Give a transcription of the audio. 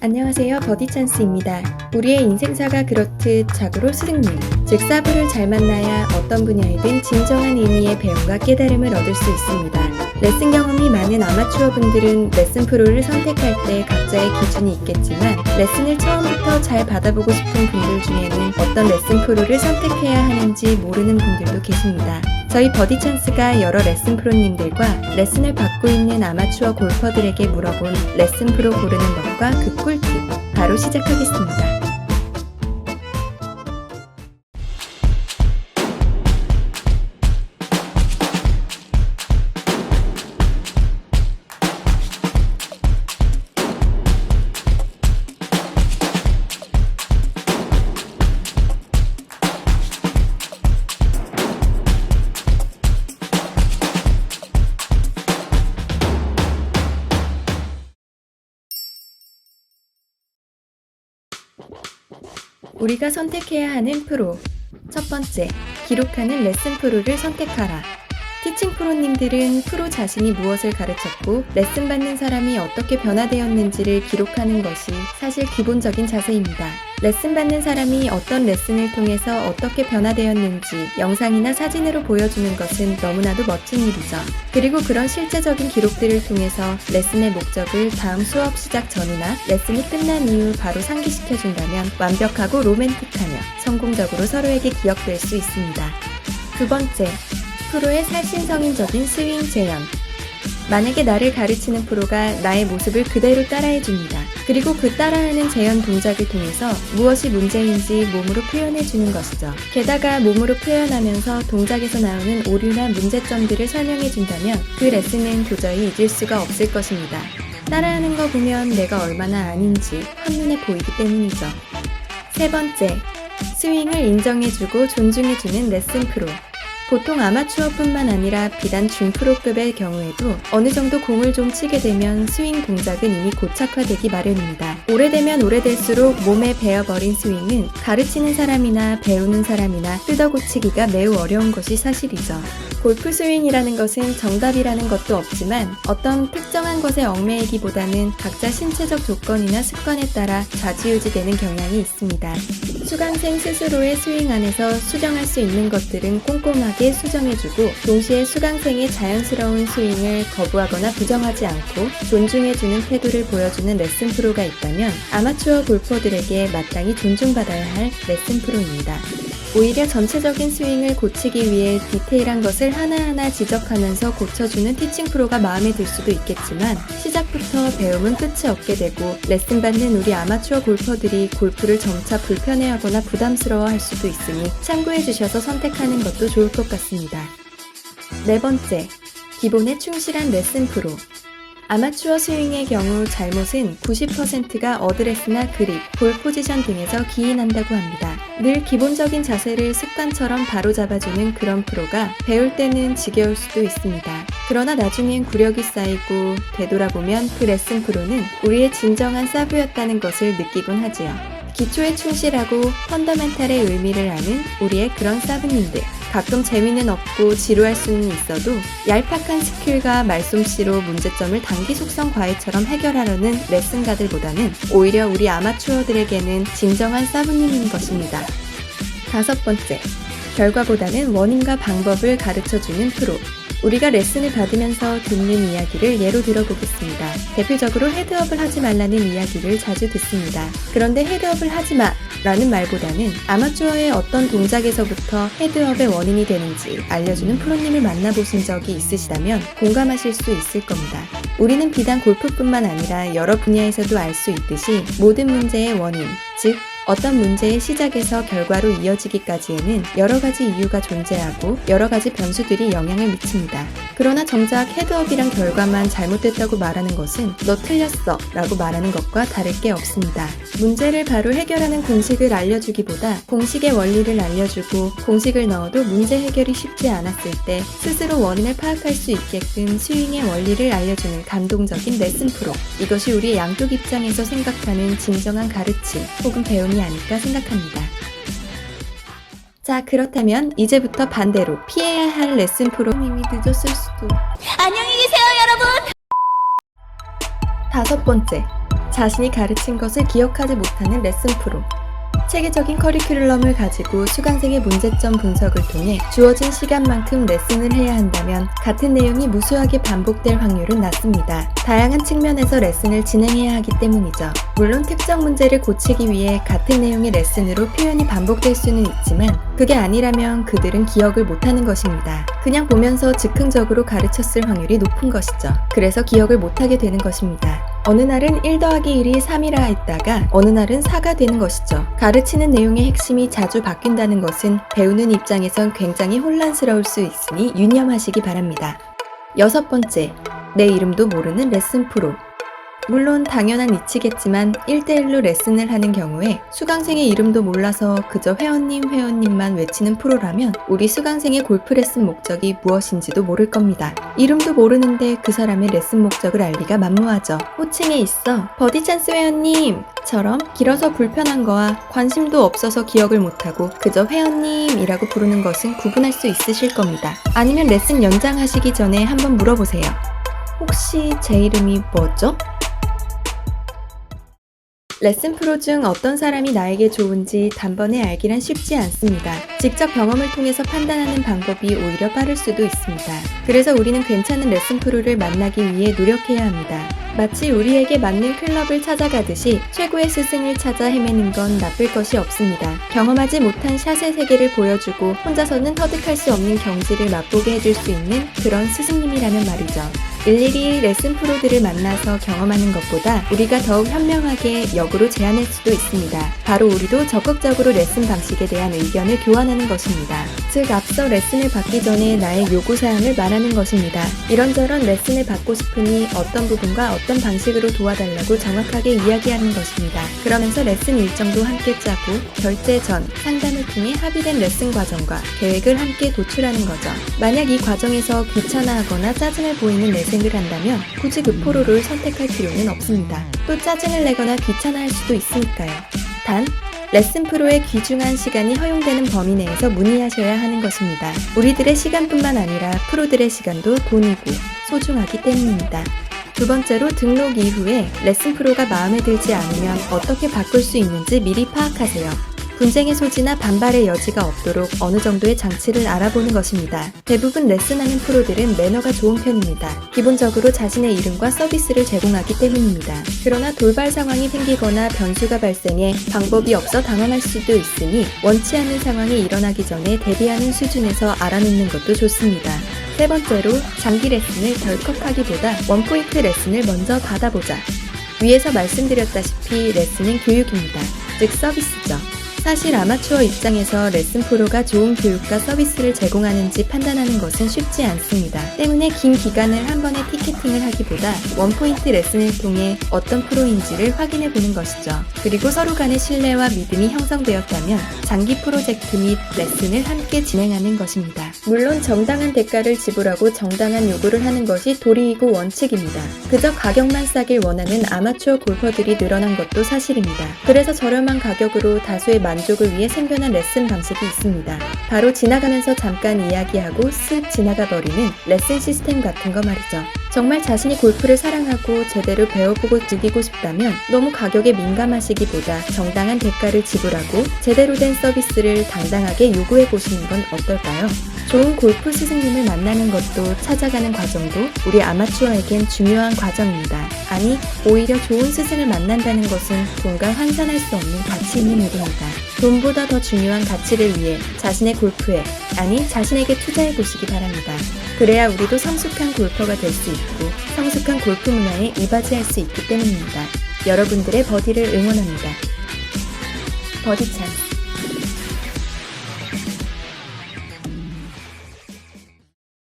안녕하세요. 버디찬스입니다. 우리의 인생사가 그렇듯 자고로 스승님, 즉 사부를 잘 만나야 어떤 분야이든 진정한 의미의 배움과 깨달음을 얻을 수 있습니다. 레슨 경험이 많은 아마추어 분들은 레슨 프로를 선택할 때 각자의 기준이 있겠지만 레슨을 처음부터 잘 받아보고 싶은 분들 중에는 어떤 레슨 프로를 선택해야 하는지 모르는 분들도 계십니다. 저희 버디찬스가 여러 레슨 프로님들과 레슨을 받고 있는 아마추어 골퍼들에게 물어본 레슨 프로 고르는 법과 그 꿀팁, 바로 시작하겠습니다. 우리가 선택해야 하는 프로. 첫 번째, 기록하는 레슨 프로를 선택하라. 티칭 프로님들은 프로 자신이 무엇을 가르쳤고 레슨 받는 사람이 어떻게 변화되었는지를 기록하는 것이 사실 기본적인 자세입니다. 레슨 받는 사람이 어떤 레슨을 통해서 어떻게 변화되었는지 영상이나 사진으로 보여주는 것은 너무나도 멋진 일이죠. 그리고 그런 실제적인 기록들을 통해서 레슨의 목적을 다음 수업 시작 전이나 레슨이 끝난 이후 바로 상기시켜준다면 완벽하고 로맨틱하며 성공적으로 서로에게 기억될 수 있습니다. 두 번째, 프로의 살신성인적인 스윙 재현. 만약에 나를 가르치는 프로가 나의 모습을 그대로 따라해줍니다. 그리고 그 따라하는 재현 동작을 통해서 무엇이 문제인지 몸으로 표현해주는 것이죠. 게다가 몸으로 표현하면서 동작에서 나오는 오류나 문제점들을 설명해준다면 그 레슨은 도저히 잊을 수가 없을 것입니다. 따라하는 거 보면 내가 얼마나 아닌지 한눈에 보이기 때문이죠. 세 번째, 스윙을 인정해주고 존중해주는 레슨 프로. 보통 아마추어뿐만 아니라 비단 준프로급의 경우에도 어느 정도 공을 좀 치게 되면 스윙 동작은 이미 고착화되기 마련입니다. 오래되면 오래될수록 몸에 배어버린 스윙은 가르치는 사람이나 배우는 사람이나 뜯어고치기가 매우 어려운 것이 사실이죠. 골프 스윙이라는 것은 정답이라는 것도 없지만 어떤 특정한 것에 얽매이기보다는 각자 신체적 조건이나 습관에 따라 좌지우지되는 경향이 있습니다. 수강생 스스로의 스윙 안에서 수정할 수 있는 것들은 꼼꼼하게 수정해주고 동시에 수강생의 자연스러운 스윙을 거부하거나 부정하지 않고 존중해주는 태도를 보여주는 레슨 프로가 있다면 아마추어 골퍼들에게 마땅히 존중받아야 할 레슨 프로입니다. 오히려 전체적인 스윙을 고치기 위해 디테일한 것을 하나하나 지적하면서 고쳐주는 티칭 프로가 마음에 들 수도 있겠지만 시작부터 배움은 끝이 없게 되고 레슨 받는 우리 아마추어 골퍼들이 골프를 점차 불편해하거나 부담스러워할 수도 있으니 참고해 주셔서 선택하는 것도 좋을 것 같습니다. 네 번째, 기본에 충실한 레슨 프로. 아마추어 스윙의 경우 잘못은 90%가 어드레스나 그립, 볼 포지션 등에서 기인한다고 합니다. 늘 기본적인 자세를 습관처럼 바로잡아주는 그런 프로가 배울 때는 지겨울 수도 있습니다. 그러나 나중엔 구력이 쌓이고 되돌아보면 그 레슨 프로는 우리의 진정한 사부였다는 것을 느끼곤 하지요. 기초에 충실하고 펀더멘탈의 의미를 아는 우리의 그런 사부님들. 가끔 재미는 없고 지루할 수는 있어도 얄팍한 스킬과 말솜씨로 문제점을 단기 속성 과외처럼 해결하려는 레슨가들보다는 오히려 우리 아마추어들에게는 진정한 사부님인 것입니다. 다섯 번째, 결과보다는 원인과 방법을 가르쳐주는 프로. 우리가 레슨을 받으면서 듣는 이야기를 예로 들어보겠습니다. 대표적으로 헤드업을 하지 말라는 이야기를 자주 듣습니다. 그런데 헤드업을 하지 마! 라는 말보다는 아마추어의 어떤 동작에서부터 헤드업의 원인이 되는지 알려주는 프로님을 만나보신 적이 있으시다면 공감하실 수 있을 겁니다. 우리는 비단 골프뿐만 아니라 여러 분야에서도 알 수 있듯이 모든 문제의 원인, 즉 어떤 문제의 시작에서 결과로 이어지기까지에는 여러 가지 이유가 존재하고 여러 가지 변수들이 영향을 미칩니다. 그러나 정작 헤드업이란 결과만 잘못됐다고 말하는 것은 너 틀렸어 라고 말하는 것과 다를 게 없습니다. 문제를 바로 해결하는 공식을 알려주기보다 공식의 원리를 알려주고 공식을 넣어도 문제 해결이 쉽지 않았을 때 스스로 원인을 파악할 수 있게끔 스윙의 원리를 알려주는 감동적인 레슨 프로. 이것이 우리 양쪽 입장에서 생각하는 진정한 가르침 혹은 배움이 아닐까 생각합니다. 자, 그렇다면 이제부터 반대로 피해야 할 레슨 프로. 이미 늦었을 수도. 안녕히 계세요, 여러분. 다섯 번째, 자신이 가르친 것을 기억하지 못하는 레슨 프로. 체계적인 커리큘럼을 가지고 수강생의 문제점 분석을 통해 주어진 시간만큼 레슨을 해야 한다면 같은 내용이 무수하게 반복될 확률은 낮습니다. 다양한 측면에서 레슨을 진행해야 하기 때문이죠. 물론 특정 문제를 고치기 위해 같은 내용의 레슨으로 표현이 반복될 수는 있지만 그게 아니라면 그들은 기억을 못하는 것입니다. 그냥 보면서 즉흥적으로 가르쳤을 확률이 높은 것이죠. 그래서 기억을 못하게 되는 것입니다. 어느 날은 1 더하기 1이 3이라 했다가 어느 날은 4가 되는 것이죠. 가르치는 내용의 핵심이 자주 바뀐다는 것은 배우는 입장에선 굉장히 혼란스러울 수 있으니 유념하시기 바랍니다. 6번째, 내 이름도 모르는 레슨 프로. 물론 당연한 이치겠지만 1대1로 레슨을 하는 경우에 수강생의 이름도 몰라서 그저 회원님만 외치는 프로라면 우리 수강생의 골프 레슨 목적이 무엇인지도 모를 겁니다. 이름도 모르는데 그 사람의 레슨 목적을 알 리가 만무하죠. 호칭에 있어 버디 찬스 회원님처럼 길어서 불편한 거와 관심도 없어서 기억을 못하고 그저 회원님이라고 부르는 것은 구분할 수 있으실 겁니다. 아니면 레슨 연장하시기 전에 한번 물어보세요. 혹시 제 이름이 뭐죠? 레슨 프로 중 어떤 사람이 나에게 좋은지 단번에 알기란 쉽지 않습니다. 직접 경험을 통해서 판단하는 방법이 오히려 빠를 수도 있습니다. 그래서 우리는 괜찮은 레슨 프로를 만나기 위해 노력해야 합니다. 마치 우리에게 맞는 클럽을 찾아가듯이 최고의 스승을 찾아 헤매는 건 나쁠 것이 없습니다. 경험하지 못한 샷의 세계를 보여주고 혼자서는 터득할 수 없는 경지를 맛보게 해줄 수 있는 그런 스승님이라면 말이죠. 일일이 레슨 프로들을 만나서 경험하는 것보다 우리가 더욱 현명하게 역으로 제안할 수도 있습니다. 바로 우리도 적극적으로 레슨 방식에 대한 의견을 교환하는 것입니다. 즉 앞서 레슨을 받기 전에 나의 요구사항을 말하는 것입니다. 이런저런 레슨을 받고 싶으니 어떤 부분과 어떤 방식으로 도와달라고 정확하게 이야기하는 것입니다. 그러면서 레슨 일정도 함께 짜고 결제 전 상담을 통해 합의된 레슨 과정과 계획을 함께 도출하는 거죠. 만약 이 과정에서 귀찮아하거나 짜증을 보이는 레슨을 한다면 굳이 그 프로를 선택할 필요는 없습니다. 또 짜증을 내거나 귀찮아할 수도 있으니까요. 단, 레슨 프로의 귀중한 시간이 허용되는 범위 내에서 문의하셔야 하는 것입니다. 우리들의 시간뿐만 아니라 프로들의 시간도 돈이고 소중하기 때문입니다. 두 번째로 등록 이후에 레슨 프로가 마음에 들지 않으면 어떻게 바꿀 수 있는지 미리 파악하세요. 분쟁의 소지나 반발의 여지가 없도록 어느 정도의 장치를 알아보는 것입니다. 대부분 레슨하는 프로들은 매너가 좋은 편입니다. 기본적으로 자신의 이름과 서비스를 제공하기 때문입니다. 그러나 돌발 상황이 생기거나 변수가 발생해 방법이 없어 당황할 수도 있으니 원치 않는 상황이 일어나기 전에 대비하는 수준에서 알아놓는 것도 좋습니다. 세 번째로 장기 레슨을 덜컥하기보다 원포인트 레슨을 먼저 받아보자. 위에서 말씀드렸다시피 레슨은 교육입니다. 즉 서비스죠. 사실 아마추어 입장에서 레슨 프로가 좋은 교육과 서비스를 제공하는지 판단하는 것은 쉽지 않습니다. 때문에 긴 기간을 한 번에 티켓팅을 하기보다 원포인트 레슨을 통해 어떤 프로인지를 확인해 보는 것이죠. 그리고 서로 간의 신뢰와 믿음이 형성되었다면 장기 프로젝트 및 레슨을 함께 진행하는 것입니다. 물론 정당한 대가를 지불하고 정당한 요구를 하는 것이 도리이고 원칙입니다. 그저 가격만 싸길 원하는 아마추어 골퍼들이 늘어난 것도 사실입니다. 그래서 저렴한 가격으로 다수의 만족을 위해 생겨난 레슨 방식이 있습니다. 바로 지나가면서 잠깐 이야기하고 쓱 지나가 버리는 레슨 시스템 같은 거 말이죠. 정말 자신이 골프를 사랑하고 제대로 배워보고 즐기고 싶다면 너무 가격에 민감하시기보다 정당한 대가를 지불하고 제대로 된 서비스를 당당하게 요구해 보시는 건 어떨까요? 좋은 골프 스승님을 만나는 것도 찾아가는 과정도 우리 아마추어에겐 중요한 과정입니다. 아니, 오히려 좋은 스승을 만난다는 것은 돈과 환산할 수 없는 가치 있는 일입니다. 돈보다 더 중요한 가치를 위해 자신의 골프에, 아니 자신에게 투자해 보시기 바랍니다. 그래야 우리도 성숙한 골퍼가 될 수 있고 성숙한 골프 문화에 이바지할 수 있기 때문입니다. 여러분들의 버디를 응원합니다. 버디 찬스.